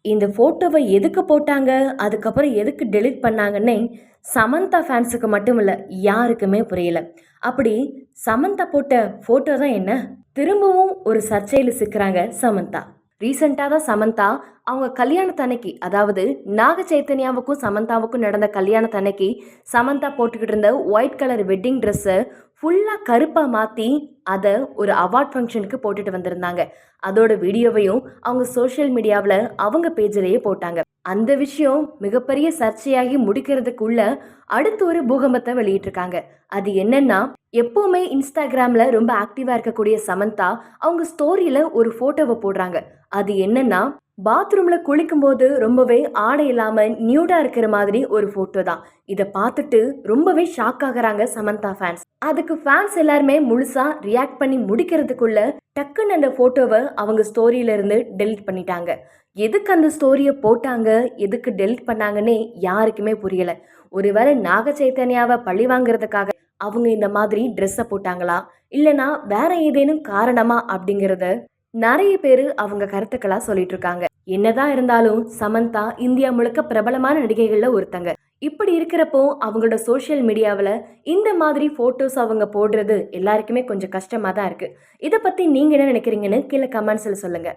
இந்த ஃபோட்டோவை எதுக்கு போட்டாங்க, அதுக்கப்புறம் எதுக்கு டெலீட் பண்ணாங்கன்னே சமந்தா ஃபேன்ஸுக்கு மட்டும் இல்ல, யாருக்குமே புரியல. அப்படி சமந்தா போட்ட ஃபோட்டோ தான் என்ன? திரும்பவும் ஒரு சர்ச்சையில சிக்குறாங்க சமந்தா. ரீசெண்டா தான் சமந்தா அவங்க கல்யாணத்தன்னைக்கு, அதாவது நாக சைத்தன்யாவுக்கும் சமந்தாவுக்கும் நடந்த கல்யாணத்தன்னைக்கு சமந்தா போட்டுக்கிட்டு இருந்த ஒயிட் கலர் வெட்டிங் ட்ரெஸ்ஸை ஃபுல்லாக கருப்பாக மாற்றி அதை ஒரு அவார்ட் ஃபங்க்ஷனுக்கு போட்டுட்டு வந்திருந்தாங்க. அதோட வீடியோவையும் அவங்க சோஷியல் மீடியாவில் அவங்க பேஜிலேயே போட்டாங்க. அந்த விஷயம் மிகப்பெரிய சர்ச்சையாகி முடிக்கிறதுக்குள்ள அடுத்து ஒரு பூகம்பத்தை வெளியிட்டிருக்காங்க. அது என்னன்னா, எப்பவுமே இன்ஸ்டாகிராம்ல ரொம்ப ஆக்டிவா இருக்கக்கூடிய சமந்தா அவங்க ஸ்டோரியில ஒரு போட்டோவை போடுறாங்க. அது என்னன்னா, பாத்ரூம்ல குளிக்கும் போது ரொம்பவே ஆடை இல்லாம நியூடா இருக்கிற மாதிரி ஒரு போட்டோ தான். இதை பார்த்துட்டு ரொம்பவே ஷாக் ஆகுறாங்க சமந்தா ஃபேன்ஸ். அதுக்கு ஃபேன்ஸ் எல்லாருமே முழுசா ரியாக்ட் பண்ணி முடிக்கிறதுக்குள்ள டக்குன்னு அந்த போட்டோவை அவங்க ஸ்டோரியில இருந்து டெலிட் பண்ணிட்டாங்க. எதுக்கு அந்த ஸ்டோரியை போட்டாங்க, எதுக்கு டெலிட் பண்ணாங்கன்னே யாருக்குமே புரியல. ஒருவேளை நாக சைத்தன்யாவை பழி வாங்குறதுக்காக அவங்க இந்த மாதிரி ட்ரெஸ்ஸை போட்டாங்களா, இல்லைனா வேற ஏதேனும் காரணமா அப்படிங்கிறத நிறைய பேர் அவங்க கருத்துக்களா சொல்லிட்டு இருக்காங்க. என்னதான் இருந்தாலும் சமந்தா இந்தியா முழுக்க பிரபலமான நடிகைகள்ல ஒருத்தங்க. இப்படி இருக்கிறப்போ அவங்களோட சோஷியல் மீடியாவில் இந்த மாதிரி போட்டோஸ் அவங்க போடுறது எல்லாருக்குமே கொஞ்சம் கஷ்டமா தான் இருக்கு. இதை பத்தி நீங்க என்ன நினைக்கிறீங்கன்னு கீழே கமெண்ட்ஸ்ல சொல்லுங்க.